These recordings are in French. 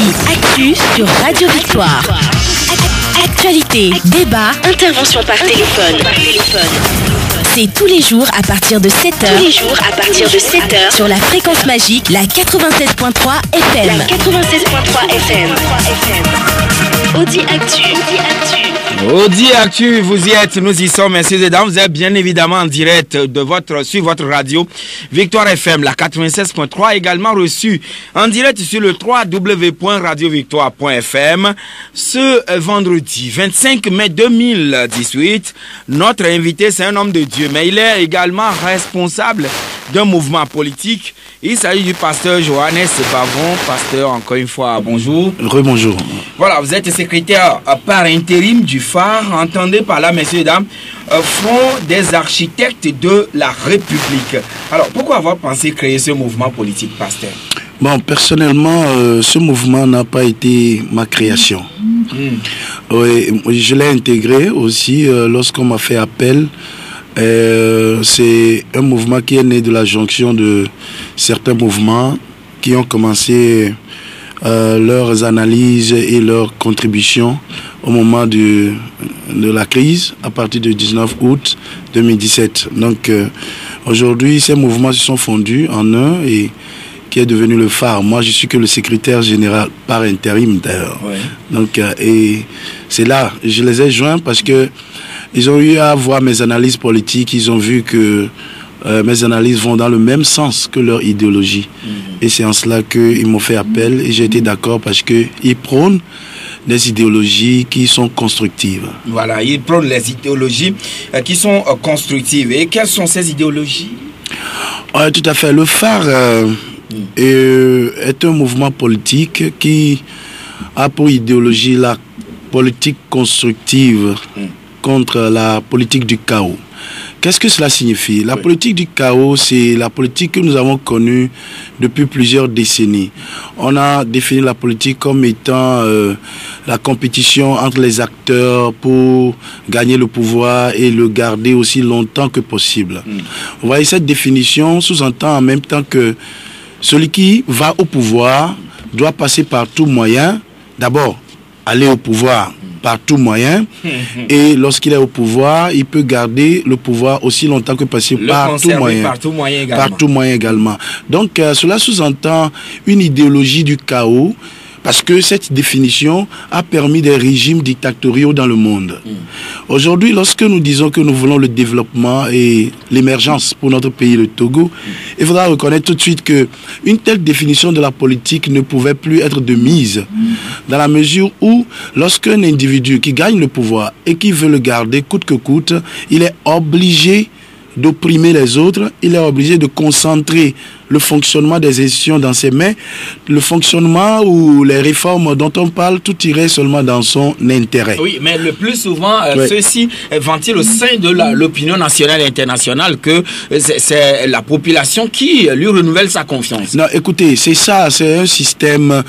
Actu sur Radio Victoire. Actualité, débat, intervention par téléphone. C'est tous les jours à partir de 7h. Sur la fréquence magique, la 87.3 FM. Audi Actu. Audi Actu, vous y êtes, nous y sommes, messieurs et dames. Vous êtes bien évidemment en direct sur votre radio Victoire FM, la 96.3, également reçu en direct sur le www.radiovictoire.fm. Ce vendredi 25 mai 2018, notre invité, c'est un homme de Dieu, mais il est également responsable d'un mouvement politique. Il s'agit du pasteur Johannes Bavon. Pasteur, encore une fois, bonjour. Rebonjour. Voilà, vous êtes secrétaire par intérim du phare. Entendez par là, messieurs et dames, Front des architectes de la République. Alors, pourquoi avoir pensé créer ce mouvement politique, pasteur? Bon, personnellement, ce mouvement n'a pas été ma création. Oui, je l'ai intégré aussi lorsqu'on m'a fait appel. C'est un mouvement qui est né de la jonction de certains mouvements qui ont commencé leurs analyses et leurs contributions au moment de la crise à partir du 19 août 2017. Donc aujourd'hui, ces mouvements se sont fondus en un et qui est devenu le phare. Moi, je suis que le secrétaire général par intérim d'ailleurs. Ouais. Donc, et c'est là, je les ai joints parce que ils ont eu à voir mes analyses politiques, ils ont vu que mes analyses vont dans le même sens que leur idéologie. Et c'est en cela qu'ils m'ont fait appel et j'ai été d'accord parce qu'ils prônent des idéologies qui sont constructives. Voilà, ils prônent les idéologies qui sont constructives. Et quelles sont ces idéologies? Tout à fait. Le phare est un mouvement politique qui a pour idéologie la politique constructive contre la politique du chaos. Qu'est-ce que cela signifie? La politique du chaos, c'est la politique que nous avons connue depuis plusieurs décennies. On a défini la politique comme étant la compétition entre les acteurs pour gagner le pouvoir et le garder aussi longtemps que possible. Vous voyez, cette définition sous-entend en même temps que celui qui va au pouvoir doit passer par tout moyen, d'abord aller au pouvoir par tout moyen, et lorsqu'il est au pouvoir, il peut garder le pouvoir aussi longtemps que possible par tout moyen également. Donc cela sous-entend une idéologie du chaos, parce que cette définition a permis des régimes dictatoriaux dans le monde. Aujourd'hui, lorsque nous disons que nous voulons le développement et l'émergence pour notre pays, le Togo, il faudra reconnaître tout de suite qu'une telle définition de la politique ne pouvait plus être de mise, dans la mesure où, lorsqu'un individu qui gagne le pouvoir et qui veut le garder coûte que coûte, il est obligé d'opprimer les autres, il est obligé de concentrer le fonctionnement des institutions dans ses mains, le fonctionnement ou les réformes dont on parle, tout irait seulement dans son intérêt. Oui, mais le plus souvent, ceux-ci ventilent au sein de l'opinion nationale et internationale que c'est la population qui lui renouvelle sa confiance. Non, écoutez, c'est ça, c'est un système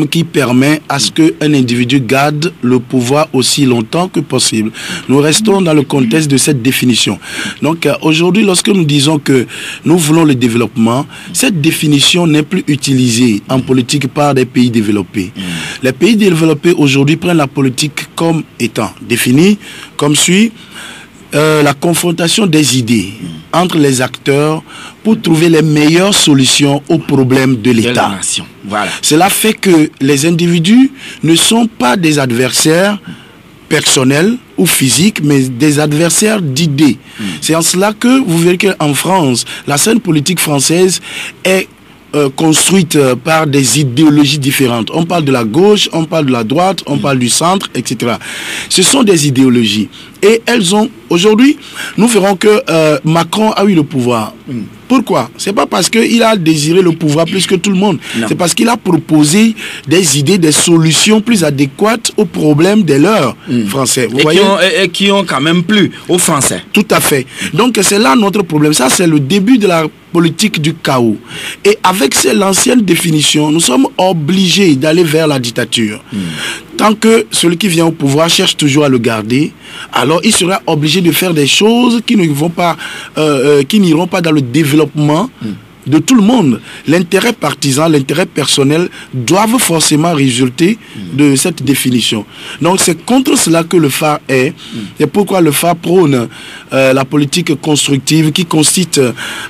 qui permet à ce qu'un individu garde le pouvoir aussi longtemps que possible. Nous restons dans le contexte de cette définition. Donc aujourd'hui, lorsque nous disons que nous voulons le développement, cette définition n'est plus utilisée en politique par des pays développés. Les pays développés aujourd'hui prennent la politique comme étant définie, comme suit la confrontation des idées entre les acteurs pour trouver les meilleures solutions aux problèmes de l'État. Voilà. Cela fait que les individus ne sont pas des adversaires personnels ou physiques, mais des adversaires d'idées. C'est en cela que vous verrez qu'en France, la scène politique française est construite par des idéologies différentes. On parle de la gauche, on parle de la droite, on parle du centre, etc. Ce sont des idéologies. Et elles ont... Aujourd'hui, nous verrons que Macron a eu le pouvoir. Pourquoi? C'est pas parce qu'il a désiré le pouvoir plus que tout le monde. C'est parce qu'il a proposé des idées, des solutions plus adéquates aux problèmes des leurs français. Vous voyez? Qui ont quand même plu aux Français. Tout à fait. Donc c'est là notre problème. Ça, c'est le début de la politique du chaos. Et avec l'ancienne définition, nous sommes obligés d'aller vers la dictature. Tant que celui qui vient au pouvoir cherche toujours à le garder, alors il sera obligé de faire des choses qui ne vont pas, qui n'iront pas dans le développement de tout le monde. L'intérêt partisan, l'intérêt personnel doivent forcément résulter de cette définition. Donc c'est contre cela que le phare est. C'est pourquoi le phare prône la politique constructive qui consiste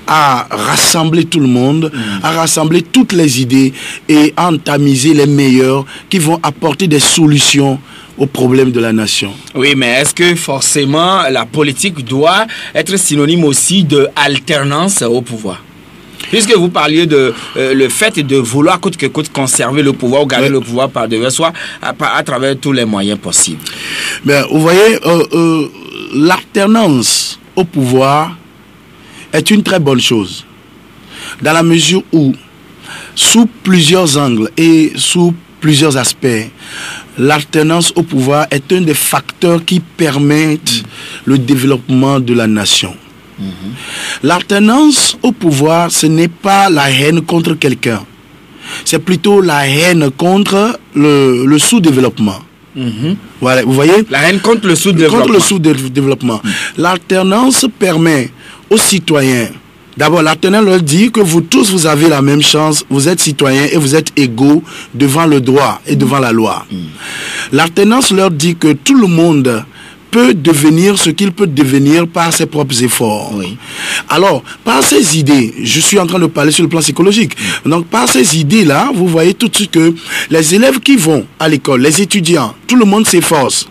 à rassembler tout le monde, à rassembler toutes les idées et à entamiser les meilleurs qui vont apporter des solutions aux problèmes de la nation. Oui, mais est-ce que forcément la politique doit être synonyme aussi de alternance au pouvoir? Puisque vous parliez de le fait de vouloir coûte que coûte conserver le pouvoir ou garder le pouvoir par devers soi à travers tous les moyens possibles. Ben, vous voyez, l'alternance au pouvoir est une très bonne chose, dans la mesure où, sous plusieurs angles et sous plusieurs aspects, l'alternance au pouvoir est un des facteurs qui permettent le développement de la nation. L'alternance au pouvoir, ce n'est pas la haine contre quelqu'un. C'est plutôt la haine contre le sous-développement. Voilà, vous voyez? La haine contre le sous-développement. Contre le sous-développement. L'alternance permet aux citoyens. D'abord, l'alternance leur dit que vous tous, vous avez la même chance, vous êtes citoyens et vous êtes égaux devant le droit et devant la loi. L'alternance leur dit que tout le monde peut devenir ce qu'il peut devenir par ses propres efforts. Oui. Alors, par ces idées, je suis en train de parler sur le plan psychologique, donc par ces idées-là, vous voyez tout de suite que les élèves qui vont à l'école, les étudiants, tout le monde s'efforce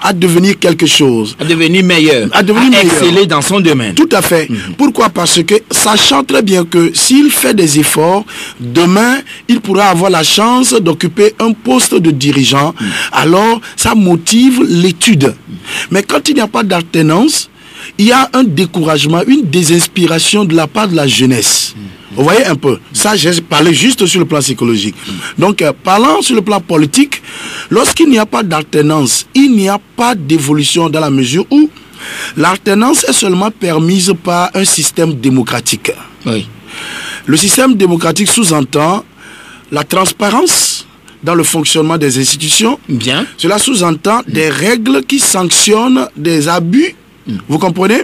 à devenir quelque chose. À devenir meilleur. À exceller dans son domaine. Tout à fait. Pourquoi? Parce que, sachant très bien que s'il fait des efforts, demain, il pourra avoir la chance d'occuper un poste de dirigeant. Alors, ça motive l'étude. Mais quand il n'y a pas d'alternance, il y a un découragement, une désinspiration de la part de la jeunesse. Vous voyez un peu, ça j'ai parlé juste sur le plan psychologique. Donc parlant sur le plan politique, lorsqu'il n'y a pas d'alternance, il n'y a pas d'évolution dans la mesure où l'alternance est seulement permise par un système démocratique. Oui. Le système démocratique sous-entend la transparence dans le fonctionnement des institutions. Bien. Cela sous-entend des règles qui sanctionnent des abus. Vous comprenez?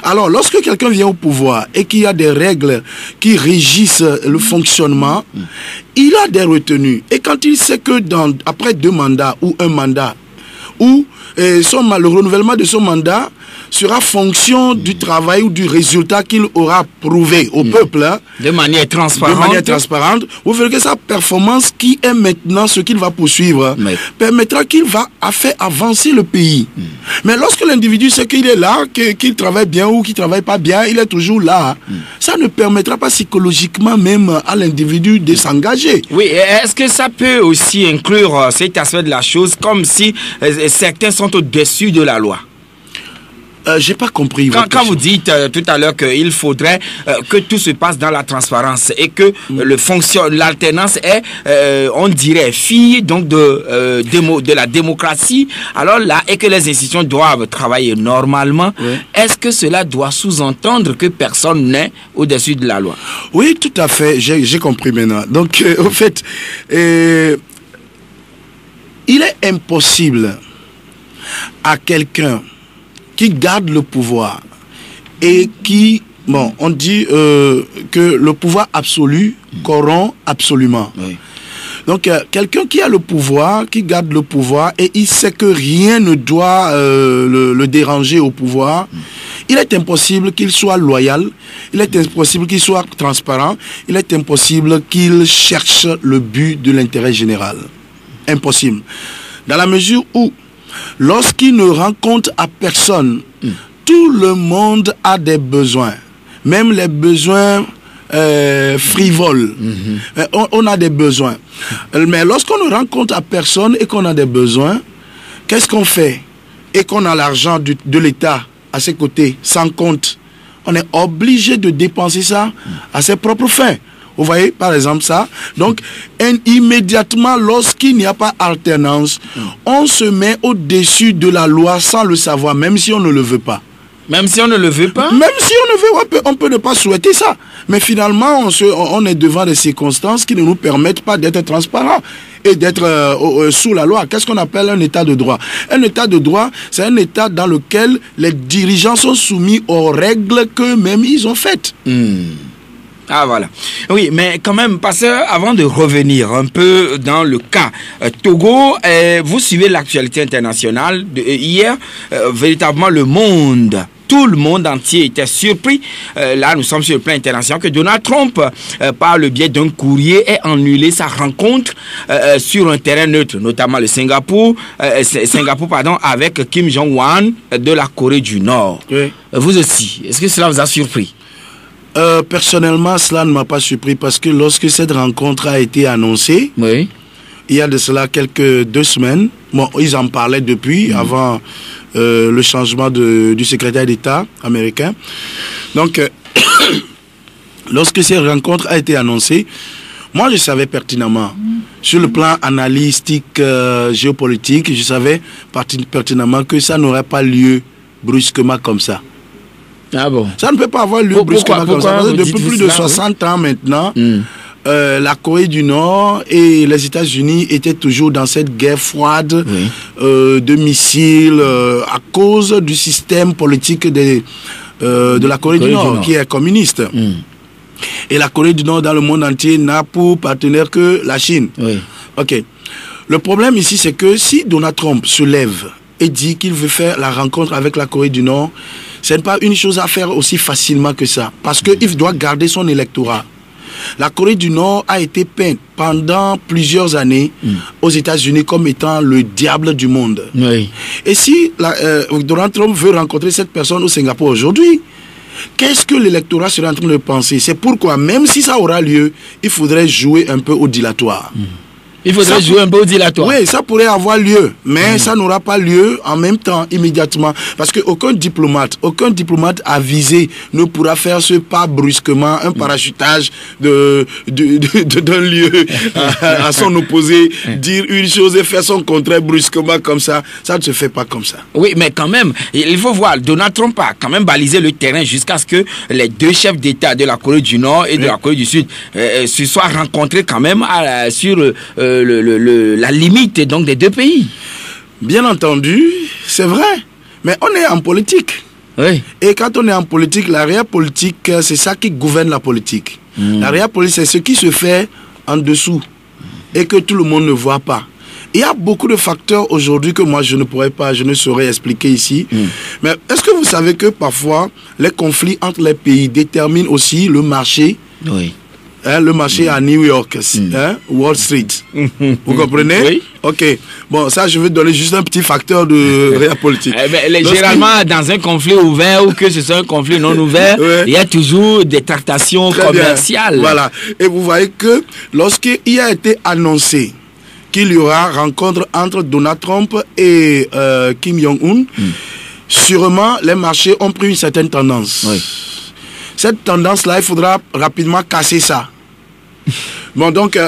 Alors, lorsque quelqu'un vient au pouvoir et qu'il y a des règles qui régissent le fonctionnement, il a des retenues. Et quand il sait que après 2 mandats ou un mandat, ou le renouvellement de son mandat sera fonction du travail ou du résultat qu'il aura prouvé au peuple. Hein, de manière transparente. Vous verrez que sa performance, qui est maintenant ce qu'il va poursuivre, permettra qu'il va faire avancer le pays. Mais lorsque l'individu sait qu'il est là, qu'il travaille bien ou qu'il ne travaille pas bien, il est toujours là. Ça ne permettra pas psychologiquement même à l'individu de s'engager. Oui, est-ce que ça peut aussi inclure cet aspect de la chose comme si certains sont au-dessus de la loi? J'ai pas compris. Quand vous dites tout à l'heure qu'il faudrait que tout se passe dans la transparence et que l'alternance est, on dirait, fille donc de la démocratie, alors là, et que les institutions doivent travailler normalement, est-ce que cela doit sous-entendre que personne n'est au-dessus de la loi? Oui, tout à fait. J'ai compris maintenant. Donc, en fait, il est impossible à quelqu'un qui garde le pouvoir et qui, on dit que le pouvoir absolu corrompt absolument. Oui. Donc, quelqu'un qui a le pouvoir, qui garde le pouvoir et il sait que rien ne doit le déranger au pouvoir, il est impossible qu'il soit loyal, il est impossible qu'il soit transparent, il est impossible qu'il cherche le but de l'intérêt général. Impossible. Dans la mesure où lorsqu'il ne rend compte à personne, tout le monde a des besoins, même les besoins frivoles. On a des besoins. Mais lorsqu'on ne rend compte à personne et qu'on a des besoins, qu'est-ce qu'on fait? Et qu'on a l'argent de l'État à ses côtés, sans compte, on est obligé de dépenser ça à ses propres fins. Vous voyez, par exemple, ça. Donc, immédiatement, lorsqu'il n'y a pas alternance, on se met au-dessus de la loi sans le savoir, même si on ne le veut pas. Même si on ne le veut pas? Même si on ne veut, on peut ne pas souhaiter ça. Mais finalement, on est devant des circonstances qui ne nous permettent pas d'être transparents et d'être sous la loi. Qu'est-ce qu'on appelle un état de droit? Un état de droit, c'est un état dans lequel les dirigeants sont soumis aux règles qu'eux-mêmes ils ont faites. Ah voilà. Oui, mais quand même, passeur, avant de revenir un peu dans le cas Togo, vous suivez l'actualité internationale. Hier, véritablement, tout le monde entier était surpris. Là, nous sommes sur le plan international que Donald Trump, par le biais d'un courrier, ait annulé sa rencontre sur un terrain neutre, notamment le Singapour, avec Kim Jong-un de la Corée du Nord. Oui. Vous aussi, est-ce que cela vous a surpris? Personnellement, cela ne m'a pas surpris parce que lorsque cette rencontre a été annoncée, Oui. il y a de cela 2 semaines, bon, ils en parlaient depuis, avant le changement du secrétaire d'État américain. Donc, lorsque cette rencontre a été annoncée, moi je savais pertinemment, sur le plan analytique, géopolitique, je savais pertinemment que ça n'aurait pas lieu brusquement comme ça. Ah bon? Ça ne peut pas avoir lieu brusquement comme ça. Depuis plus de 60 ans maintenant, la Corée du Nord et les États-Unis étaient toujours dans cette guerre froide de missiles à cause du système politique de la Corée du Nord, qui est communiste. Et la Corée du Nord dans le monde entier n'a pour partenaire que la Chine. Oui. Ok. Le problème ici, c'est que si Donald Trump se lève et dit qu'il veut faire la rencontre avec la Corée du Nord, ce n'est pas une chose à faire aussi facilement que ça. Parce qu'il doit garder son électorat. La Corée du Nord a été peinte pendant plusieurs années aux États-Unis comme étant le diable du monde. Oui. Et si Donald Trump veut rencontrer cette personne au Singapour aujourd'hui, qu'est-ce que l'électorat serait en train de penser? C'est pourquoi, même si ça aura lieu, il faudrait jouer un peu au dilatoire. Il faudrait jouer un peu au dilatoire. Oui, ça pourrait avoir lieu, mais ça n'aura pas lieu en même temps, immédiatement. Parce qu'aucun diplomate avisé ne pourra faire ce pas brusquement, un parachutage d'un lieu à son opposé, dire une chose et faire son contraire brusquement comme ça. Ça ne se fait pas comme ça. Oui, mais quand même, il faut voir, Donald Trump a quand même balisé le terrain jusqu'à ce que les deux chefs d'État de la Corée du Nord et de la Corée du Sud se soient rencontrés quand même sur la limite donc des deux pays. Bien entendu, c'est vrai, mais on est en politique. Oui. Et quand on est en politique, la réelle politique, c'est ça qui gouverne la politique. La réelle politique, c'est ce qui se fait en dessous et que tout le monde ne voit pas. Il y a beaucoup de facteurs aujourd'hui que moi je ne saurais expliquer ici. Mais est-ce que vous savez que parfois les conflits entre les pays déterminent aussi le marché? Oui. Le marché à New York, Wall Street. Vous comprenez? Oui. Ok. Bon, ça, je vais donner juste un petit facteur de réelle politique. Généralement, dans un conflit ouvert ou que ce soit un conflit non ouvert, il y a toujours des tractations commerciales. Bien. Voilà. Et vous voyez que lorsqu'il a été annoncé qu'il y aura rencontre entre Donald Trump et Kim Jong-un, sûrement les marchés ont pris une certaine tendance. Oui. Cette tendance-là, il faudra rapidement casser ça. Bon, donc,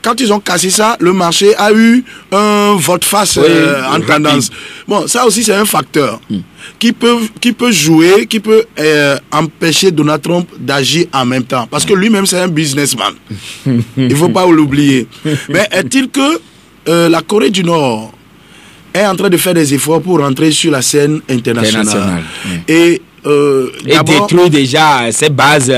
quand ils ont cassé ça, le marché a eu un vote-face en tendance. Bon, ça aussi, c'est un facteur qui peut jouer, qui peut empêcher Donald Trump d'agir en même temps. Parce que lui-même, c'est un businessman. Il ne faut pas l'oublier. Mais est-il que la Corée du Nord est en train de faire des efforts pour rentrer sur la scène internationale. Et détruit déjà ces bases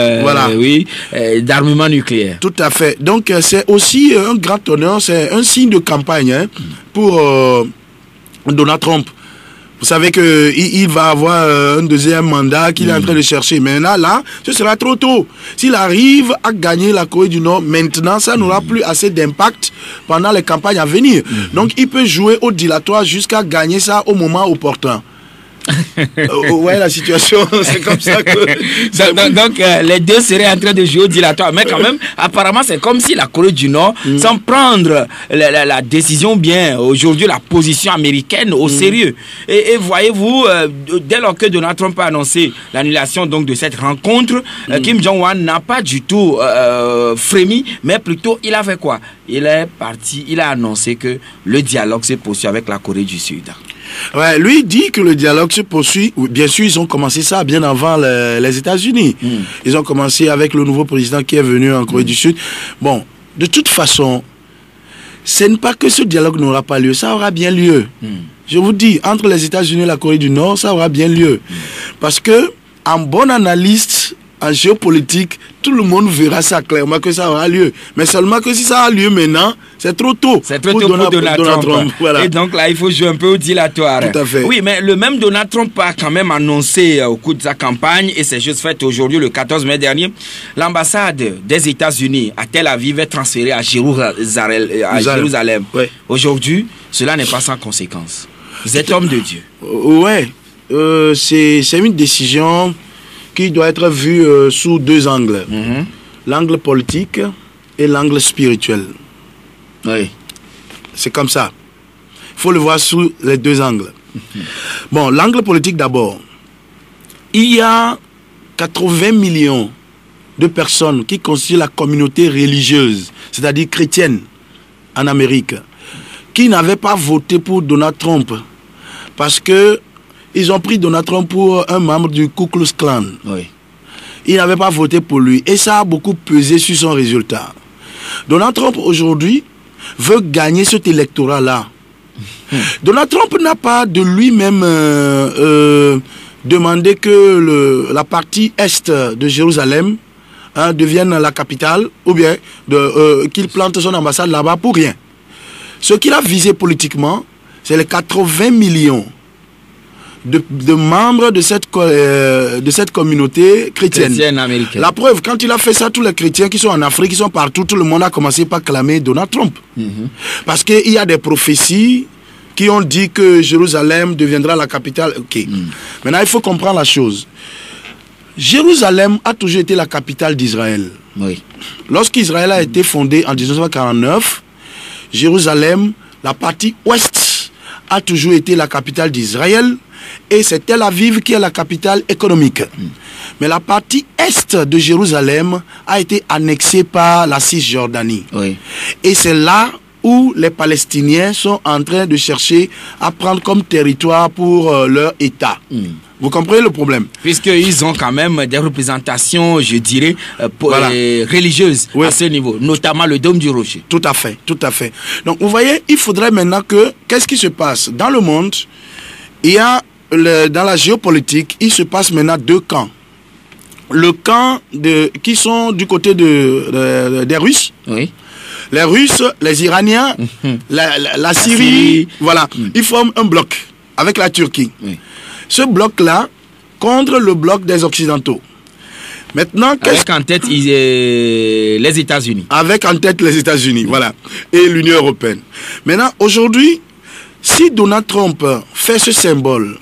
d'armement nucléaire. Tout à fait. Donc c'est aussi un grand honneur, c'est un signe de campagne pour Donald Trump. Vous savez qu'il va avoir un deuxième mandat qu'il est en train de chercher. Mais là, ce sera trop tôt. S'il arrive à gagner la Corée du Nord, maintenant, ça n'aura plus assez d'impact pendant les campagnes à venir. Donc, il peut jouer au dilatoire jusqu'à gagner ça au moment opportun. Ouais, la situation, c'est comme ça que... Donc, les deux seraient en train de jouer au dilatoire. Mais quand même, apparemment, c'est comme si la Corée du Nord, sans prendre la décision bien, aujourd'hui, la position américaine au sérieux. Et voyez-vous, dès lors que Donald Trump a annoncé l'annulation donc de cette rencontre, Kim Jong-un n'a pas du tout frémi, mais plutôt, il a fait quoi? Il est parti, il a annoncé que le dialogue se poursuit avec la Corée du Sud. Ouais, lui dit que le dialogue se poursuit. Bien sûr, ils ont commencé ça bien avant les États-Unis. Ils ont commencé avec le nouveau président qui est venu en Corée du Sud. Bon, de toute façon, ce n'est pas que ce dialogue n'aura pas lieu, ça aura bien lieu. Je vous dis, entre les États-Unis et la Corée du Nord, ça aura bien lieu. Parce que, en bon analyste, en géopolitique, tout le monde verra ça clairement que ça aura lieu. Mais seulement que si ça a lieu maintenant, c'est trop tôt. C'est trop tôt pour Donald Trump. Voilà. Et donc là, il faut jouer un peu au dilatoire. Tout à fait. Oui, mais le même Donald Trump a quand même annoncé au cours de sa campagne, et c'est juste fait aujourd'hui, le 14 mai dernier, l'ambassade des États-Unis à Tel Aviv est transférée à Jérusalem. Ouais. Aujourd'hui, cela n'est pas sans conséquence. Vous êtes homme de Dieu. Ouais. C'est une décision qui doit être vue sous deux angles. L'angle politique et l'angle spirituel. Oui. C'est comme ça. Il faut le voir sous les deux angles. Bon, l'angle politique d'abord. Il y a 80 millions de personnes qui constituent la communauté religieuse, c'est-à-dire chrétienne, en Amérique, qui n'avaient pas voté pour Donald Trump parce que ils ont pris Donald Trump pour un membre du Ku Klux Klan. Oui. Ils n'avaient pas voté pour lui et ça a beaucoup pesé sur son résultat. Donald Trump aujourd'hui veut gagner cet électorat-là. Donald Trump n'a pas de lui-même demandé que la partie est de Jérusalem devienne la capitale ou bien qu'il plante son ambassade là-bas pour rien. Ce qu'il a visé politiquement, c'est les 80 millions de membres de cette communauté chrétienne américaine. La preuve, quand il a fait ça, tous les chrétiens qui sont en Afrique, qui sont partout, tout le monde a commencé par clamer Donald Trump. Parce qu'il y a des prophéties qui ont dit que Jérusalem deviendra la capitale. Ok. Maintenant, il faut comprendre la chose. Jérusalem a toujours été la capitale d'Israël. Oui. Lorsqu'Israël a été fondé en 1949, Jérusalem, la partie ouest, a toujours été la capitale d'Israël. Et c'est Tel Aviv qui est la capitale économique. Mais la partie est de Jérusalem a été annexée par la Cisjordanie. Oui. Et c'est là où les Palestiniens sont en train de chercher à prendre comme territoire pour leur État. Vous comprenez le problème? Puisqu'ils ont quand même des représentations, je dirais, Voilà. religieuses Oui. à ce niveau, notamment le Dôme du Rocher. Tout à fait, tout à fait. Donc vous voyez, il faudrait maintenant que... Qu'est-ce qui se passe? Dans le monde, il y a... dans la géopolitique, il se passe maintenant deux camps. Le camp qui sont du côté des Russes. Oui. Les Russes, les Iraniens, la Syrie, voilà. Ils forment un bloc avec la Turquie. Oui. Ce bloc-là contre le bloc des Occidentaux. Maintenant, avec en tête les États-Unis. Avec en tête les États-Unis, voilà. Et l'Union européenne. Maintenant, aujourd'hui, si Donald Trump fait ce symbole,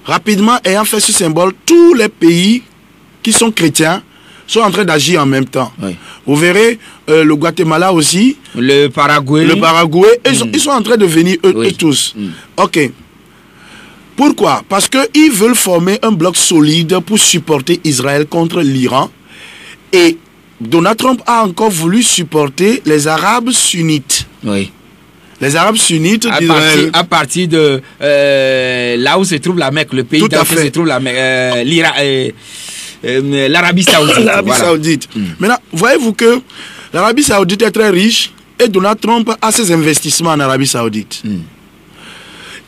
rapidement ayant fait ce symbole, tous les pays qui sont chrétiens sont en train d'agir en même temps. Oui. Vous verrez, le Guatemala aussi. Le Paraguay. Ils sont en train de venir eux tous. Ok. Pourquoi? Parce qu'ils veulent former un bloc solide pour supporter Israël contre l'Iran. Et Donald Trump a encore voulu supporter les Arabes sunnites. Oui. Les Arabes sunnites d'Israël. À partir de là où se trouve la Mecque, le pays où se trouve la Mecque, l'Arabie Saoudite. L'Arabie Saoudite. Maintenant, voyez-vous que l'Arabie Saoudite est très riche et Donald Trump a ses investissements en Arabie Saoudite.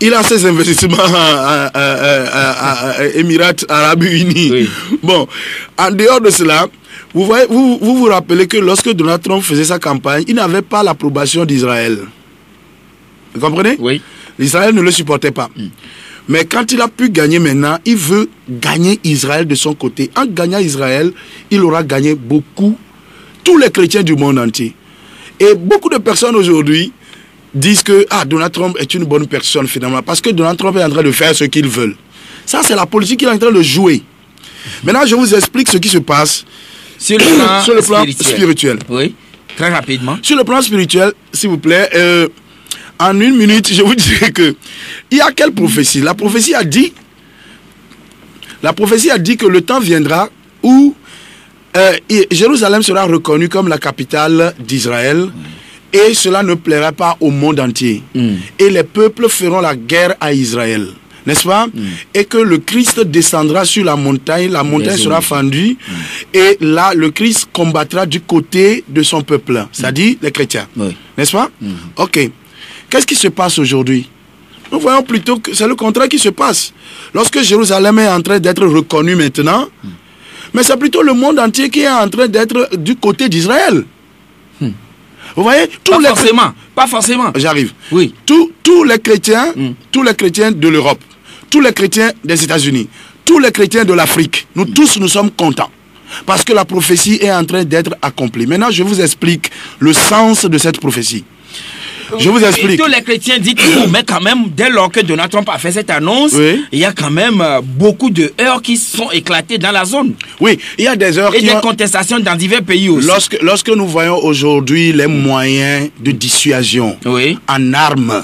Il a ses investissements à Émirats Arabes Unis. Oui. Bon, en dehors de cela, vous vous rappelez que lorsque Donald Trump faisait sa campagne, il n'avait pas l'approbation d'Israël. Vous comprenez? Oui. L'Israël ne le supportait pas. Mais quand il a pu gagner maintenant, il veut gagner Israël de son côté. En gagnant Israël, il aura gagné beaucoup, tous les chrétiens du monde entier. Et beaucoup de personnes aujourd'hui disent que Donald Trump est une bonne personne finalement, parce que Donald Trump est en train de faire ce qu'il veut. Ça, c'est la politique qu'il est en train de jouer. Maintenant, je vous explique ce qui se passe sur le plan spirituel. Oui, très rapidement. Sur le plan spirituel, s'il vous plaît, en une minute, je vous dirai que il y a quelle prophétie? La prophétie a dit que le temps viendra où Jérusalem sera reconnue comme la capitale d'Israël. Et cela ne plaira pas au monde entier. Et les peuples feront la guerre à Israël. N'est-ce pas? Et que le Christ descendra sur la montagne sera fendue. Et là, le Christ combattra du côté de son peuple, c'est-à-dire les chrétiens. Oui. N'est-ce pas? Ok. Qu'est-ce qui se passe aujourd'hui? Nous voyons plutôt que c'est le contraire qui se passe. Lorsque Jérusalem est en train d'être reconnue maintenant, Mais c'est plutôt le monde entier qui est en train d'être du côté d'Israël. Vous voyez, pas forcément. J'arrive. Oui. Tous les chrétiens de l'Europe, tous les chrétiens des États-Unis, tous les chrétiens de l'Afrique, nous tous nous sommes contents. Parce que la prophétie est en train d'être accomplie. Maintenant, je vous explique le sens de cette prophétie. Je vous explique. Tous les chrétiens disent que, mais quand même, dès lors que Donald Trump a fait cette annonce, il y a quand même beaucoup de heurts qui sont éclatés dans la zone. Oui, il y a des heurts et des contestations dans divers pays aussi. Lorsque nous voyons aujourd'hui les moyens de dissuasion en armes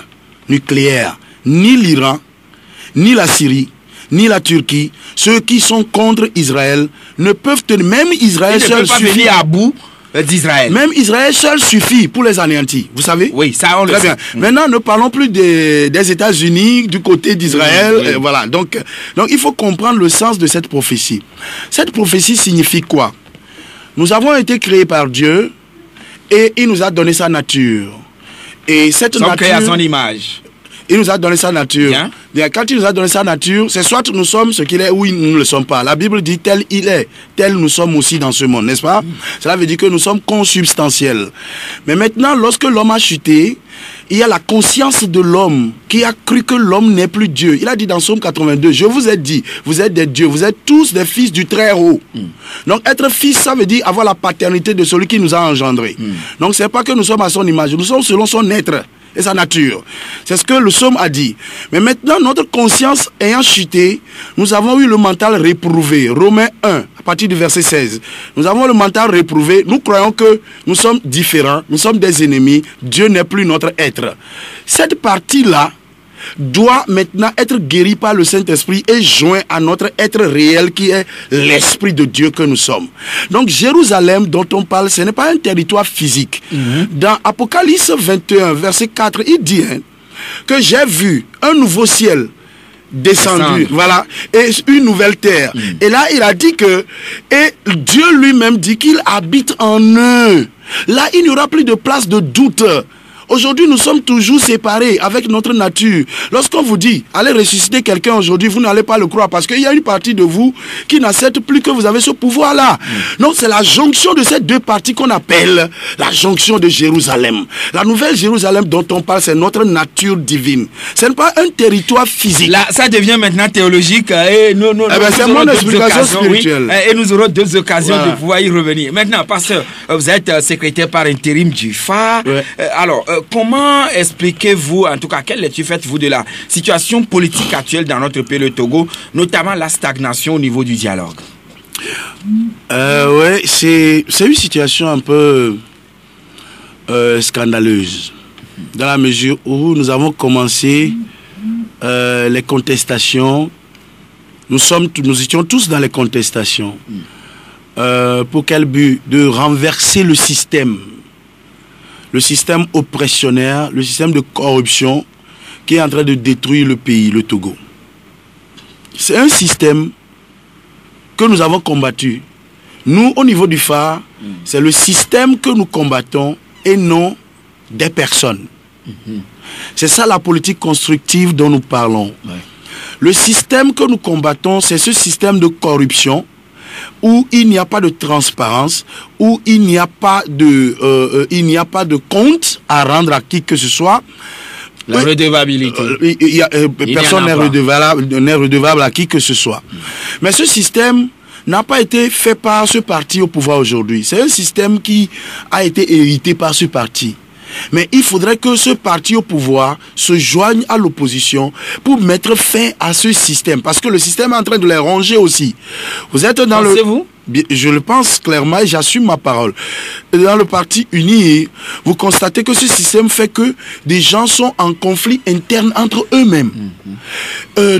nucléaires, ni l'Iran, ni la Syrie, ni la Turquie, ceux qui sont contre Israël ne peuvent tenir. Même Israël seul suffit. Venir à bout d'Israël. Même Israël seul suffit pour les anéantir. Vous savez? Oui, ça on le sait. Très bien. Maintenant, ne parlons plus des États-Unis, du côté d'Israël. Voilà. Donc, il faut comprendre le sens de cette prophétie. Cette prophétie signifie quoi? Nous avons été créés par Dieu et il nous a donné sa nature. Et cette nature... créés à son image. Il nous a donné sa nature. Bien, quand il nous a donné sa nature, c'est soit nous sommes ce qu'il est ou nous ne le sommes pas. La Bible dit tel il est, tel nous sommes aussi dans ce monde, n'est-ce pas? Cela veut dire que nous sommes consubstantiels. Mais maintenant, lorsque l'homme a chuté, il y a la conscience de l'homme qui a cru que l'homme n'est plus Dieu. Il a dit dans Psaume 82, je vous ai dit, vous êtes des dieux, vous êtes tous des fils du Très-Haut. Donc être fils, ça veut dire avoir la paternité de celui qui nous a engendrés. Donc c'est pas que nous sommes à son image, nous sommes selon son être et sa nature. C'est ce que le psaume a dit. Mais maintenant, notre conscience ayant chuté, nous avons eu le mental réprouvé. Romains 1, à partir du verset 16. Nous avons le mental réprouvé. Nous croyons que nous sommes différents, nous sommes des ennemis. Dieu n'est plus notre être. Cette partie-là doit maintenant être guérie par le Saint-Esprit et joint à notre être réel qui est l'Esprit de Dieu que nous sommes. Donc Jérusalem dont on parle, ce n'est pas un territoire physique. Dans Apocalypse 21, verset 4, il dit que j'ai vu un nouveau ciel descendu, voilà, et une nouvelle terre. Et là, il a dit que, et Dieu lui-même dit qu'il habite en eux. Là, il n'y aura plus de place de doute. Aujourd'hui, nous sommes toujours séparés avec notre nature. Lorsqu'on vous dit, allez ressusciter quelqu'un aujourd'hui, vous n'allez pas le croire parce qu'il y a une partie de vous qui n'accepte plus que vous avez ce pouvoir-là. Donc, c'est la jonction de ces deux parties qu'on appelle la jonction de Jérusalem. La nouvelle Jérusalem dont on parle, c'est notre nature divine. Ce n'est pas un territoire physique. Là, ça devient maintenant théologique et nous c'est mon explication spirituelle. Et nous aurons deux occasions de pouvoir y revenir. Maintenant, pasteur, vous êtes secrétaire par intérim du phare. Alors, comment expliquez-vous, en tout cas, quelle lecture faites-vous de la situation politique actuelle dans notre pays, le Togo, notamment la stagnation au niveau du dialogue? Oui, c'est une situation un peu scandaleuse, dans la mesure où nous avons commencé les contestations. Nous étions tous dans les contestations. Pour quel but? De renverser le système oppressionnaire, le système de corruption qui est en train de détruire le pays, le Togo. C'est un système que nous avons combattu. Nous, au niveau du phare, c'est le système que nous combattons et non des personnes. C'est ça la politique constructive dont nous parlons. Le système que nous combattons, c'est ce système de corruption où il n'y a pas de transparence, où il n'y a pas de compte à rendre à qui que ce soit. La redevabilité. Personne n'est redevable à qui que ce soit. Mais ce système n'a pas été fait par ce parti au pouvoir aujourd'hui. C'est un système qui a été hérité par ce parti. Mais il faudrait que ce parti au pouvoir se joigne à l'opposition pour mettre fin à ce système. Parce que le système est en train de les ronger aussi. Vous êtes dans Pensez-vous ? Je le pense clairement et j'assume ma parole. Dans le parti uni, vous constatez que ce système fait que des gens sont en conflit interne entre eux-mêmes.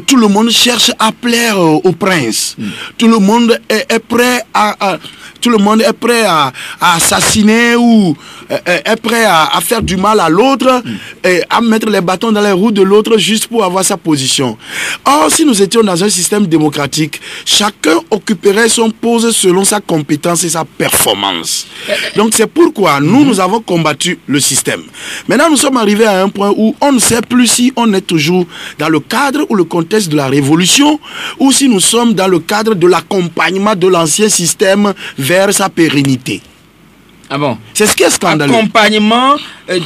Tout le monde cherche à plaire au prince. Tout le monde est prêt à assassiner ou est prêt à faire du mal à l'autre, et à mettre les bâtons dans les roues de l'autre juste pour avoir sa position. Or, si nous étions dans un système démocratique, chacun occuperait son poste selon sa compétence et sa performance. Donc c'est pourquoi nous avons combattu le système. Maintenant, nous sommes arrivés à un point où on ne sait plus si on est toujours dans le cadre ou le contexte de la révolution, ou si nous sommes dans le cadre de l'accompagnement de l'ancien système vers sa pérennité. Ah bon? C'est ce qui est scandaleux. Accompagnement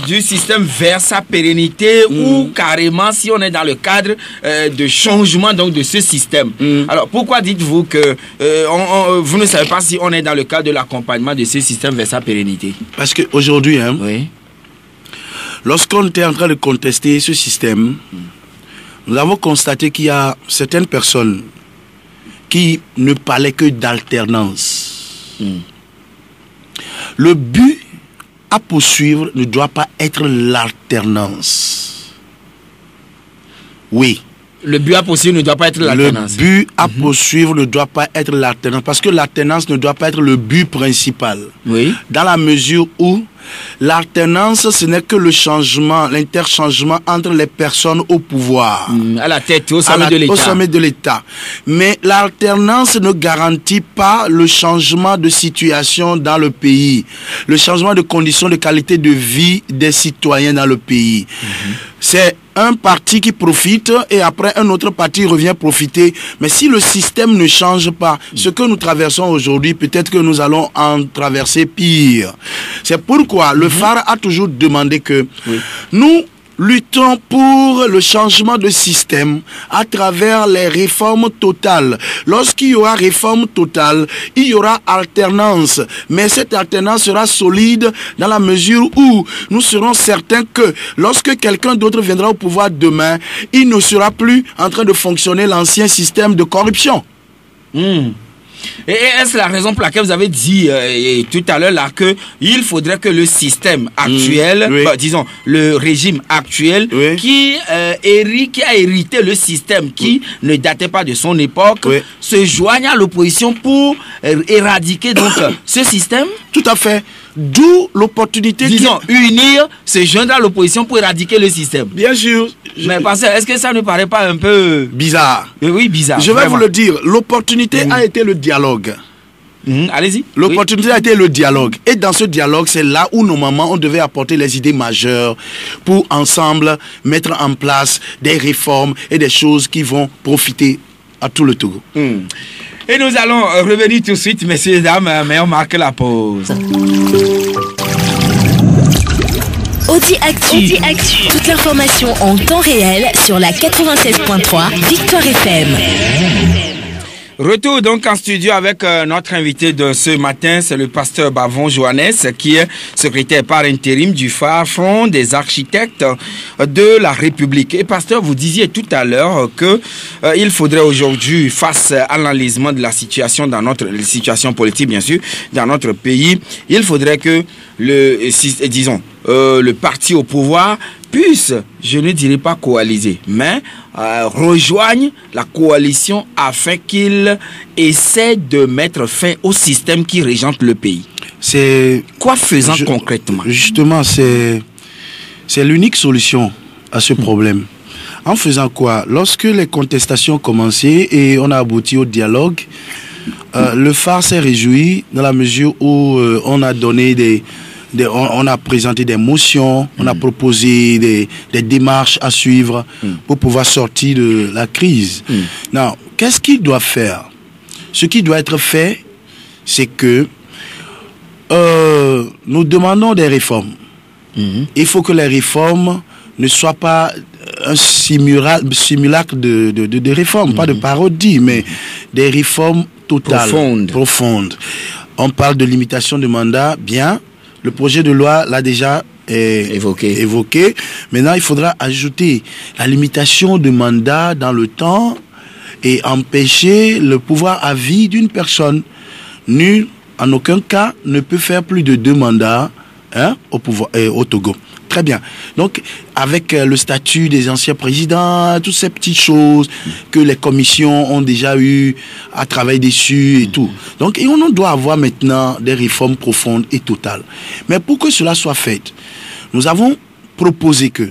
du système vers sa pérennité ou carrément si on est dans le cadre de changement donc de ce système. Alors pourquoi dites-vous que vous ne savez pas si on est dans le cadre de l'accompagnement de ce système vers sa pérennité? Parce qu'aujourd'hui, oui, lorsqu'on était en train de contester ce système, nous avons constaté qu'il y a certaines personnes qui ne parlaient que d'alternance. Le but à poursuivre ne doit pas être l'alternance. Oui. Le but à poursuivre ne doit pas être l'alternance. Le but à poursuivre ne doit pas être l'alternance. Parce que l'alternance ne doit pas être le but principal. Oui. Dans la mesure où l'alternance, ce n'est que le changement, l'interchangement entre les personnes au pouvoir. À la tête, au sommet de l'État. Au sommet de l'État. Mais l'alternance ne garantit pas le changement de situation dans le pays. Le changement de conditions de qualité de vie des citoyens dans le pays. C'est un parti qui profite et après un autre parti revient profiter. Mais si le système ne change pas, ce que nous traversons aujourd'hui, peut-être que nous allons en traverser pire. C'est pourquoi le phare a toujours demandé que nous luttons pour le changement de système à travers les réformes totales. Lorsqu'il y aura réforme totale, il y aura alternance. Mais cette alternance sera solide dans la mesure où nous serons certains que lorsque quelqu'un d'autre viendra au pouvoir demain, il ne sera plus en train de fonctionner l'ancien système de corruption. Et est-ce la raison pour laquelle vous avez dit tout à l'heure là que il faudrait que le système actuel, disons le régime actuel, qui a hérité le système qui ne datait pas de son époque, se joigne à l'opposition pour éradiquer donc ce système? Tout à fait. D'où l'opportunité, disons, unir, se joindre à l'opposition pour éradiquer le système. Bien sûr. Mais est-ce que ça ne paraît pas un peu bizarre? Oui, bizarre. Je vais vous le dire. L'opportunité a été le dialogue. Allez-y. L'opportunité a été le dialogue. Et dans ce dialogue, c'est là où normalement on devait apporter les idées majeures pour ensemble mettre en place des réformes et des choses qui vont profiter à tout le Togo. Et nous allons revenir tout de suite, messieurs et dames, mais on marque la pause. Audi Actu. Toute l'information en temps réel sur la 96.3 Victoire FM. Retour donc en studio avec notre invité de ce matin, c'est le pasteur Bavon Johannes, qui est secrétaire par intérim du phare Front des architectes de la République. Et pasteur, vous disiez tout à l'heure que il faudrait aujourd'hui, face à l'enlisement de la situation dans notre situation politique bien sûr, dans notre pays, il faudrait que le parti au pouvoir puisse, je ne dirais pas coaliser, mais rejoignent la coalition afin qu'il essaie de mettre fin au système qui régente le pays. C'est quoi faisant concrètement? Justement, c'est l'unique solution à ce problème. En faisant quoi? Lorsque les contestations ont commencé et on a abouti au dialogue, le phare s'est réjoui dans la mesure où on a donné on a présenté des motions, on a proposé des démarches à suivre pour pouvoir sortir de la crise. Non, qu'est-ce qu'il doit faire? Ce qui doit être fait, c'est que nous demandons des réformes. Il faut que les réformes ne soient pas un simulacre de réformes, pas de parodie, mais des réformes totales, profondes. On parle de limitation de mandat, bien. Le projet de loi l'a déjà évoqué. Maintenant, il faudra ajouter la limitation de mandat dans le temps et empêcher le pouvoir à vie d'une personne. Nul, en aucun cas, ne peut faire plus de 2 mandats au pouvoir, au Togo. Très bien. Donc, avec le statut des anciens présidents, toutes ces petites choses que les commissions ont déjà eu à travailler dessus et tout. Donc, et on doit avoir maintenant des réformes profondes et totales. Mais pour que cela soit fait, nous avons proposé que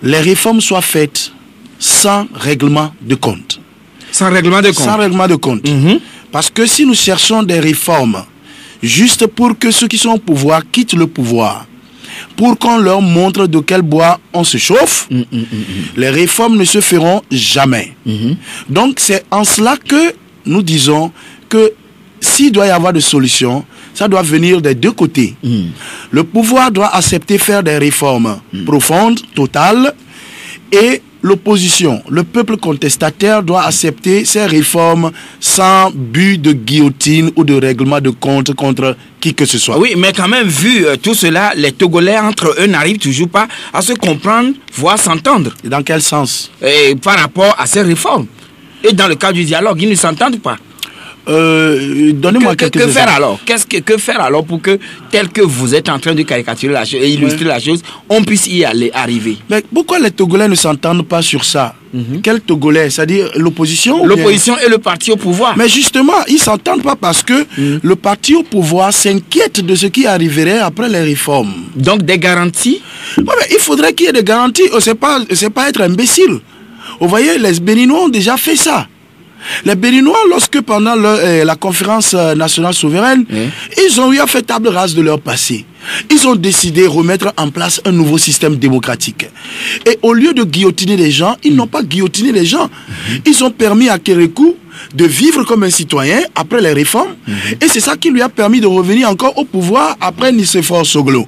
les réformes soient faites sans règlement de compte. Sans règlement de compte. Sans règlement de compte. Parce que si nous cherchons des réformes juste pour que ceux qui sont au pouvoir quittent le pouvoir, pour qu'on leur montre de quel bois on se chauffe, les réformes ne se feront jamais. Donc c'est en cela que nous disons que s'il doit y avoir des solutions, ça doit venir des deux côtés. Le pouvoir doit accepter faire des réformes profondes, totales, et l'opposition, le peuple contestataire doit accepter ces réformes sans but de guillotine ou de règlement de compte contre qui que ce soit. Oui, mais quand même, vu tout cela, les Togolais entre eux n'arrivent toujours pas à se comprendre, voire s'entendre. Et dans quel sens? Et par rapport à ces réformes. Et dans le cadre du dialogue, ils ne s'entendent pas. Donnez-moi quelques exemples. Que faire alors? Que faire alors pour que, tel que vous êtes en train de caricaturer la chose et illustrer la chose, on puisse y arriver? Mais pourquoi les Togolais ne s'entendent pas sur ça? Quel Togolais? C'est-à-dire l'opposition? L'opposition et le parti au pouvoir. Mais justement, ils ne s'entendent pas parce que le parti au pouvoir s'inquiète de ce qui arriverait après les réformes. Donc des garanties? Ouais, mais il faudrait qu'il y ait des garanties. C'est pas être imbécile. Vous voyez, les Béninois ont déjà fait ça. Les Béninois, lorsque pendant la conférence nationale souveraine, ils ont eu à faire table rase de leur passé. Ils ont décidé de remettre en place un nouveau système démocratique. Et au lieu de guillotiner les gens, ils n'ont pas guillotiné les gens. Ils ont permis à Kérékou de vivre comme un citoyen après les réformes. Et c'est ça qui lui a permis de revenir encore au pouvoir après Nicéphore Soglo.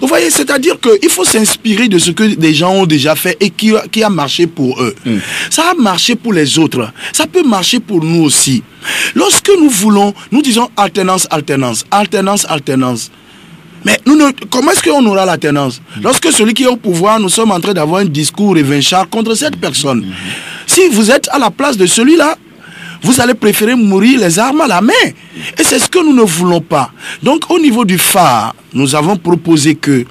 Vous voyez, c'est-à-dire qu'il faut s'inspirer de ce que des gens ont déjà fait et qui a marché pour eux. Ça a marché pour les autres. Ça peut marcher pour nous aussi. Lorsque nous disons alternance, alternance, alternance, alternance. Mais comment est-ce qu'on aura l'alternance? Lorsque celui qui est au pouvoir, nous sommes en train d'avoir un discours revanchard contre cette personne. Si vous êtes à la place de celui-là, vous allez préférer mourir les armes à la main. Et c'est ce que nous ne voulons pas. Donc au niveau du phare, nous avons proposé que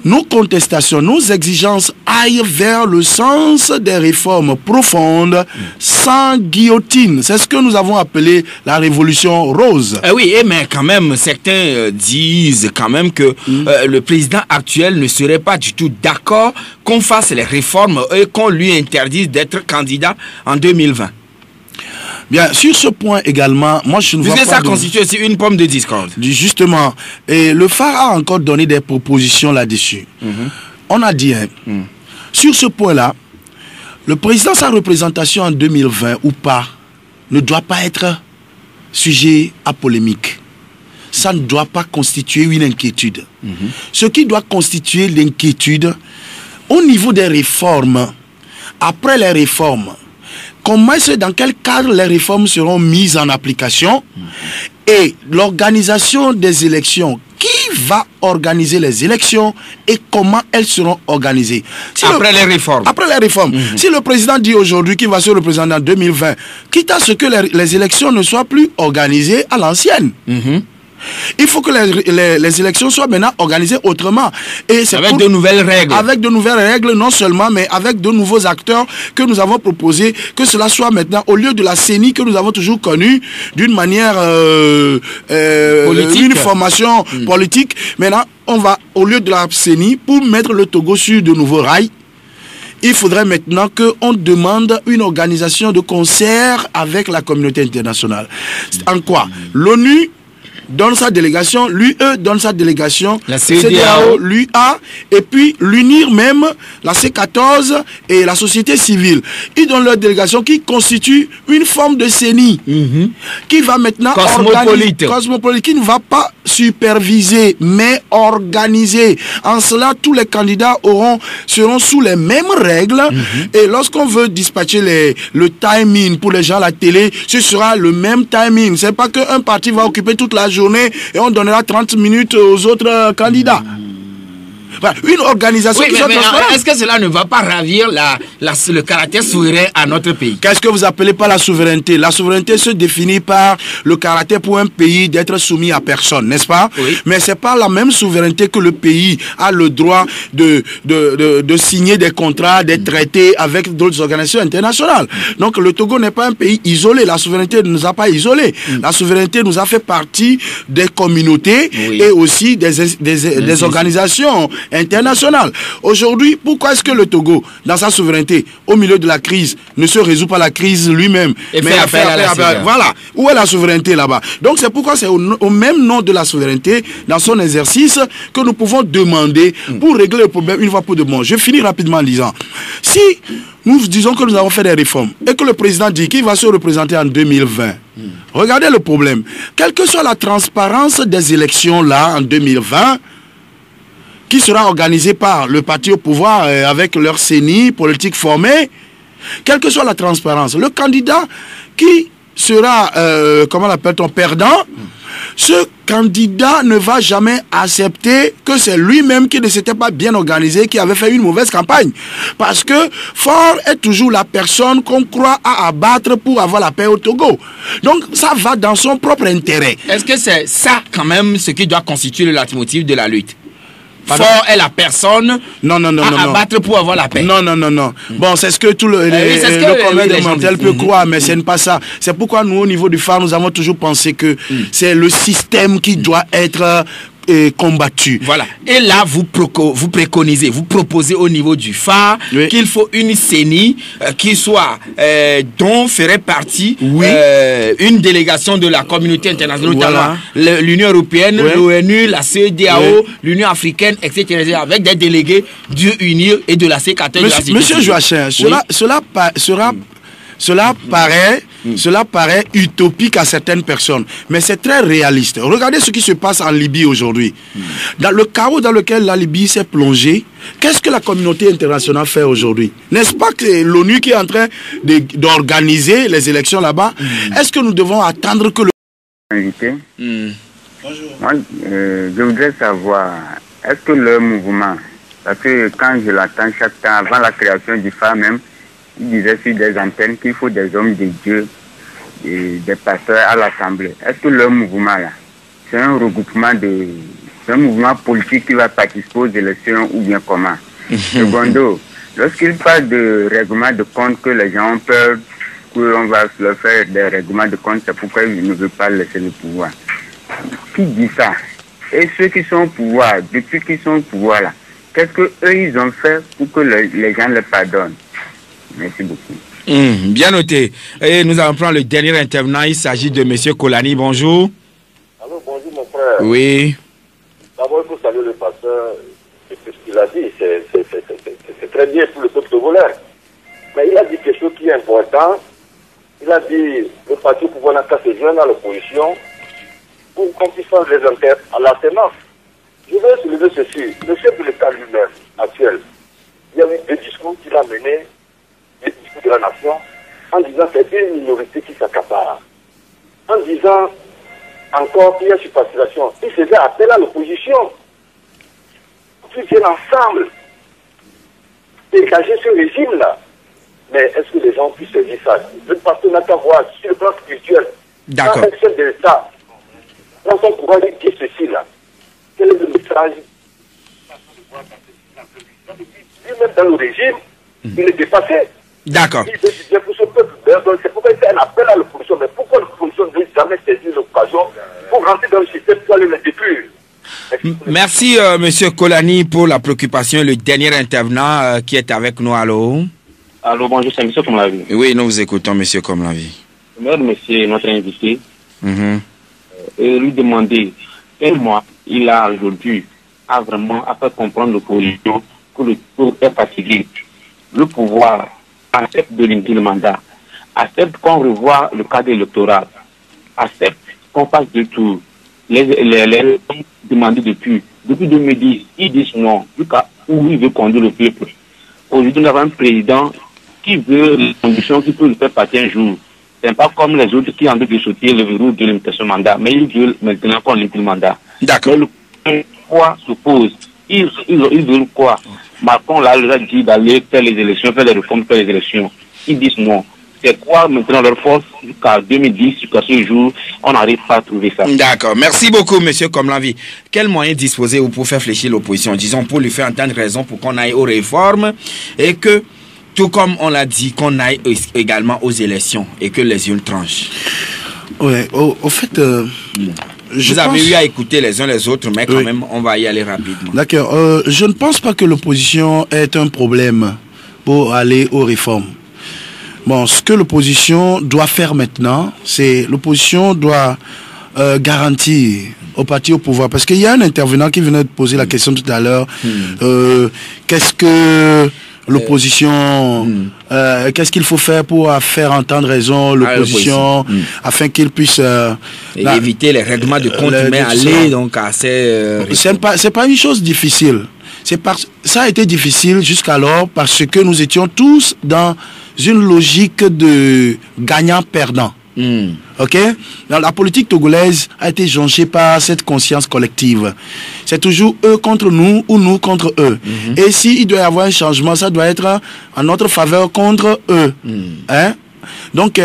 nos contestations, nos exigences aillent vers le sens des réformes profondes, sans guillotine. C'est ce que nous avons appelé la révolution rose. Oui, mais quand même, certains disent quand même que le président actuel ne serait pas du tout d'accord qu'on fasse les réformes et qu'on lui interdise d'être candidat en 2020. Bien, sur ce point également, moi je ne vois pas... ça constitue aussi une pomme de discorde. Justement, et le phare a encore donné des propositions là-dessus. On a dit, sur ce point-là, le président, sa représentation en 2020 ou pas, ne doit pas être sujet à polémique. Ça ne doit pas constituer une inquiétude. Ce qui doit constituer l'inquiétude, au niveau des réformes, après les réformes, comment est-ce, dans quel cadre les réformes seront mises en application et l'organisation des élections. Qui va organiser les élections et comment elles seront organisées? Après les réformes. Après les réformes. Si le président dit aujourd'hui qu'il va se représenter en 2020, quitte à ce que les élections ne soient plus organisées à l'ancienne. Il faut que les élections soient maintenant organisées autrement. Et c'est avec de nouvelles règles. Avec de nouvelles règles, non seulement, mais avec de nouveaux acteurs que nous avons proposé, que cela soit maintenant, au lieu de la CENI que nous avons toujours connue, d'une manière politique. Une formation politique. Maintenant, on va, au lieu de la CENI, pour mettre le Togo sur de nouveaux rails, il faudrait maintenant qu'on demande une organisation de concert avec la communauté internationale. En quoi? L'ONU donne sa délégation, l'UE donne sa délégation, la CEDEAO, l'UA, et puis l'UNIR même, la C14 et la société civile. Ils donnent leur délégation qui constitue une forme de CENI, qui va maintenant cosmopolite, qui ne va pas superviser, mais organiser. En cela, tous les candidats seront sous les mêmes règles, et lorsqu'on veut dispatcher le timing pour les gens à la télé, ce sera le même timing. C'est pas qu'un parti va occuper toute la journée et on donnera 30 minutes aux autres candidats. Une organisation qui soit transparente. Est-ce que cela ne va pas ravir le caractère souverain à notre pays? Qu'est-ce que vous appelez par la souveraineté? La souveraineté se définit par le caractère pour un pays d'être soumis à personne, n'est-ce pas? Oui. Mais c'est pas la même souveraineté que le pays a le droit de signer des contrats, des traités avec d'autres organisations internationales. Donc le Togo n'est pas un pays isolé. La souveraineté ne nous a pas isolés. La souveraineté nous a fait partie des communautés et aussi des organisations internationales. Aujourd'hui, pourquoi est-ce que le Togo, dans sa souveraineté, au milieu de la crise, ne se résout pas la crise lui-même? Voilà. Où est la souveraineté là-bas? Donc c'est pourquoi c'est au même nom de la souveraineté, dans son exercice, que nous pouvons demander pour régler le problème une fois pour de bon. Je finis rapidement en disant, si nous disons que nous avons fait des réformes et que le président dit qu'il va se représenter en 2020, regardez le problème. Quelle que soit la transparence des élections là en 2020, qui sera organisée par le parti au pouvoir avec leur CENI politique formée, quelle que soit la transparence, le candidat qui sera, comment l'appelle-t-on, perdant, ce candidat ne va jamais accepter que c'est lui-même qui ne s'était pas bien organisé, qui avait fait une mauvaise campagne. Parce que fort est toujours la personne qu'on croit à abattre pour avoir la paix au Togo. Donc ça va dans son propre intérêt. Est-ce que c'est ça quand même ce qui doit constituer le leitmotiv de la lutte? Fort est la personne à abattre pour avoir la paix. Non. Bon, c'est ce que tout le commun mental peut croire, mais ce n'est pas ça. C'est pourquoi nous, au niveau du phare, nous avons toujours pensé que c'est le système qui doit être combattu. Voilà. Et là, vous préconisez, vous proposez au niveau du phare qu'il faut une CENI qui soit, dont ferait partie une délégation de la communauté internationale, notamment l'Union européenne, l'ONU, la CEDEAO, l'Union africaine, etc., avec des délégués du UNIR et de la C14. Monsieur Joachim, cela paraît utopique à certaines personnes, mais c'est très réaliste. Regardez ce qui se passe en Libye aujourd'hui. Dans le chaos dans lequel la Libye s'est plongée, qu'est-ce que la communauté internationale fait aujourd'hui? N'est-ce pas que l'ONU qui est en train d'organiser les élections là-bas? Est-ce que nous devons attendre que le... Invité. Bonjour. Moi, je voudrais savoir, est-ce que le mouvement, parce que quand je l'attends chaque temps, avant la création du phare même, il disait sur des antennes qu'il faut des hommes de Dieu et des pasteurs à l'Assemblée. Est-ce que le mouvement là, c'est un regroupement c'est un mouvement politique qui va participer aux élections ou bien comment? Secondo, lorsqu'il parle de règlement de compte que les gens ont peur qu'on va leur faire des règlements de compte, c'est pourquoi ils ne veulent pas laisser le pouvoir. Qui dit ça? Et ceux qui sont au pouvoir, depuis qu'ils sont au pouvoir là, qu'est-ce qu'eux ils ont fait pour que les gens les pardonnent? Merci beaucoup. Bien noté. Et nous allons prendre le dernier intervenant. Il s'agit de M. Kolani. Bonjour. Allô, bonjour mon frère. Oui. D'abord, il faut saluer le pasteur. C'est ce qu'il a dit. C'est très bien pour le peuple togolais. Mais il a dit quelque chose qui est important. Il a dit le parti au pouvoir n'a qu'à se joindre à l'opposition pour qu'on puisse faire les enquêtes à la Sénat. Je vais soulever ceci. Le chef de l'État lui-même, actuel, il y a eu des discours qu'il a menés de la nation, en disant que c'est une minorité qui s'accapare, en disant encore qu'il y a surpopulation. Il faisait appel à l'opposition pour qu'ils viennent ensemble dégager ce régime-là. Mais est-ce que les gens puissent se dire ça? Le pasteur n'a qu'à voir sur le plan spirituel. D'accord. Quand un chef de l'État, dans son courage, il dit ceci là. Quel est le message? Lui-même dans le régime, il est dépassé. D'accord. C'est pourquoi il fait un appel à l'opposition. Mais pourquoi l'opposition ne veut jamais saisir l'occasion pour rentrer dans le système pour aller le détruire? Merci, M. Kolani, pour la préoccupation. Le dernier intervenant qui est avec nous. Allô? Allô, bonjour, c'est M. Komlavi. Oui, nous vous écoutons, M. Komlavi. Monsieur, notre invité, et lui demander quel mois il a aujourd'hui à vraiment faire comprendre l'opposition que le tour est fatigué. Le pouvoir accepte de limiter le mandat, accepte qu'on revoie le cadre électoral, accepte qu'on fasse deux tours. Les demandés depuis 2010, ils disent non, jusqu'à où il veut conduire le peuple. Aujourd'hui, nous avons un président qui veut les conditions qui peut le faire partir un jour. Ce n'est pas comme les autres qui ont envie de sauter le verrou de limitation de mandat, mais ils veulent maintenant qu'on limite le mandat. D'accord. Mais le pouvoir se pose. Ils veulent quoi? Macron là, les a dit d'aller faire les élections, faire les réformes, faire les élections. Ils disent non. C'est quoi maintenant leur force jusqu'à 2010, jusqu'à ce jour, on n'arrive pas à trouver ça. D'accord. Merci beaucoup, monsieur Komlanvi. Quels moyens disposez-vous pour faire fléchir l'opposition? Disons, pour lui faire entendre raison, pour qu'on aille aux réformes et que, tout comme on l'a dit, qu'on aille également aux élections et que les urnes tranchent. Oui, au fait... Vous avez eu à écouter les uns les autres, mais quand même, on va y aller rapidement. D'accord. Je ne pense pas que l'opposition est un problème pour aller aux réformes. Bon, ce que l'opposition doit faire maintenant, c'est l'opposition doit garantir au parti au pouvoir. Parce qu'il y a un intervenant qui venait de poser la question tout à l'heure. Qu'est-ce que l'opposition, qu'est-ce qu'il faut faire pour faire entendre raison l'opposition afin qu'il puisse éviter les règlements de compte, mais aller donc à ces... c'est pas une chose difficile. Ça a été difficile jusqu'alors parce que nous étions tous dans une logique de gagnant-perdant. Ok? La politique togolaise a été jonchée par cette conscience collective. C'est toujours eux contre nous ou nous contre eux. Et s'il doit y avoir un changement, ça doit être en notre faveur contre eux. Hein? Donc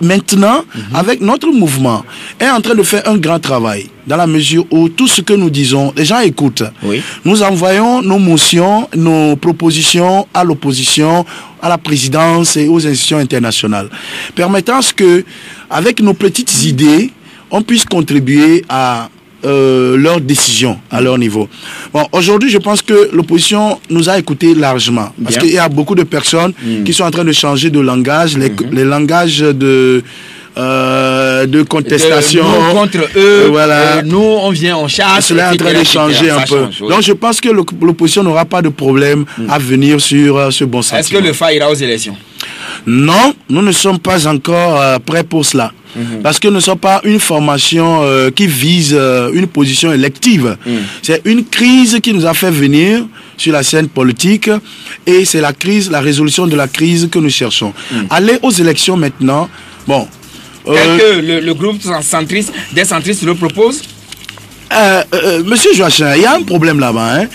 maintenant, avec notre mouvement, est en train de faire un grand travail, dans la mesure où tout ce que nous disons, les gens écoutent. Nous envoyons nos motions, nos propositions à l'opposition, à la présidence et aux institutions internationales, permettant ce que, avec nos petites idées, on puisse contribuer à leurs décisions à leur niveau. Bon, aujourd'hui, je pense que l'opposition nous a écoutés largement. Parce qu'il y a beaucoup de personnes qui sont en train de changer de langage, les langages de contestation. Nous contre eux, voilà. Nous on vient, on chasse. Cela est en train de changer un peu. Donc je pense que l'opposition n'aura pas de problème à venir sur ce bon sentiment. Est-ce que le FA ira aux élections? Non, nous ne sommes pas encore prêts pour cela. Parce que nous ne sommes pas une formation qui vise une position élective. C'est une crise qui nous a fait venir sur la scène politique et c'est la résolution de la crise que nous cherchons. Aller aux élections maintenant, bon... Tel que le groupe des centristes le propose? Monsieur Joachim, il y a un problème là-bas. Hein?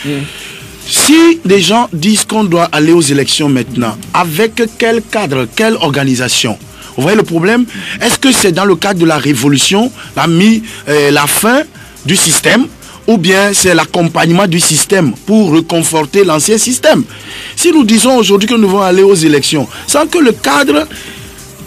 Si des gens disent qu'on doit aller aux élections maintenant, avec quel cadre, quelle organisation? Vous voyez le problème? Est-ce que c'est dans le cadre de la révolution, la fin du système, ou bien c'est l'accompagnement du système pour reconforter l'ancien système? Si nous disons aujourd'hui que nous devons aller aux élections, sans que le cadre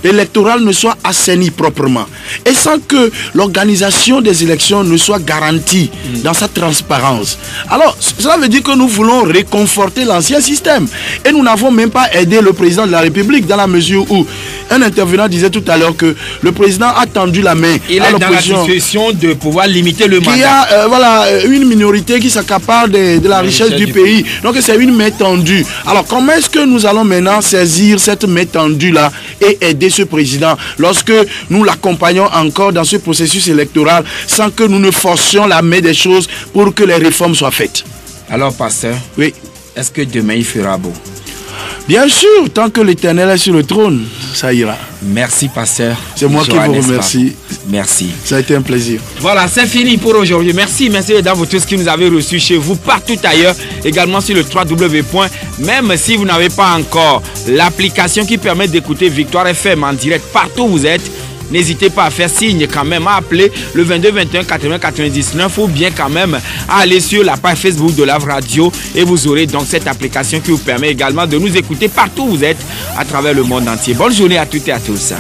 électoral ne soit assaini proprement et sans que l'organisation des élections ne soit garantie dans sa transparence, alors cela veut dire que nous voulons réconforter l'ancien système et nous n'avons même pas aidé le président de la République, dans la mesure où un intervenant disait tout à l'heure que le président a tendu la main à l'opposition. Il est dans la situation de pouvoir limiter le mandat. Il y a voilà, une minorité qui s'accapare de la richesse du pays. Donc c'est une main tendue. Alors comment est-ce que nous allons maintenant saisir cette main tendue là et aider ce président lorsque nous l'accompagnons encore dans ce processus électoral sans que nous ne forcions la main des choses pour que les réformes soient faites? Alors, pasteur, oui. Est-ce que demain il fera beau? Bien sûr, tant que l'Éternel est sur le trône, ça ira. Merci, pasteur. C'est moi qui vous remercie. Merci. Ça a été un plaisir. Voilà, c'est fini pour aujourd'hui. Merci, mesdames, vous tous qui nous avez reçus chez vous, partout ailleurs, également sur le www. Même si vous n'avez pas encore l'application qui permet d'écouter Victoire FM en direct partout où vous êtes, n'hésitez pas à faire signe quand même, à appeler le 22 21 80 99 ou bien quand même à aller sur la page Facebook de la radio et vous aurez donc cette application qui vous permet également de nous écouter partout où vous êtes à travers le monde entier. Bonne journée à toutes et à tous.